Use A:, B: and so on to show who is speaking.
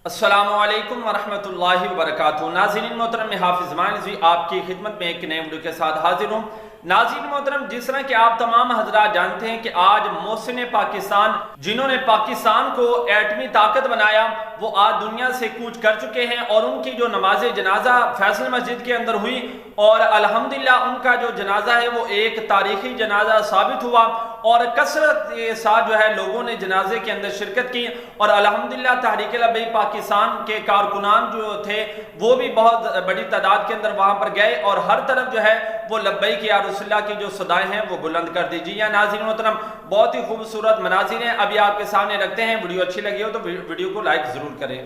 A: अस्सलामु अलैकुम वरहमतुल्लाहि वबरकातुहू। नाज़रीन मोहतरम, मैं हाफिज ज़मान रिज़वी आपकी खिदमत में एक नए वीडियो के साथ हाजिर हूँ। नाज़रीन मोहतरम, जिस तरह कि आप तमाम हजरात जानते हैं कि आज मोहसिन पाकिस्तान, जिन्होंने पाकिस्तान को एटमी ताकत बनाया, वो आज दुनिया से कूच कर चुके हैं और उनकी जो नमाज जनाजा फैसल मस्जिद के अंदर हुई और अल्हम्दुलिल्लाह उनका जो जनाजा है वो एक तारीखी जनाजा साबित हुआ और कसरत के साथ जो है लोगों ने जनाजे के अंदर शिरकत की और अल्हम्दुलिल्लाह तहरीक लबैक पाकिस्तान के कारकुनान जो थे वो भी बहुत बड़ी तादाद के अंदर वहां पर गए और हर तरफ जो है वो लबैक या रसूलुल्लाह की जो सदाएं हैं वो बुलंद कर दी। जी या नाज़रीन मोहतरम, बहुत ही खूबसूरत मनाज़िर हैं, अभी आपके सामने रखते हैं। वीडियो अच्छी लगी हो तो वीडियो को लाइक जरूर करें।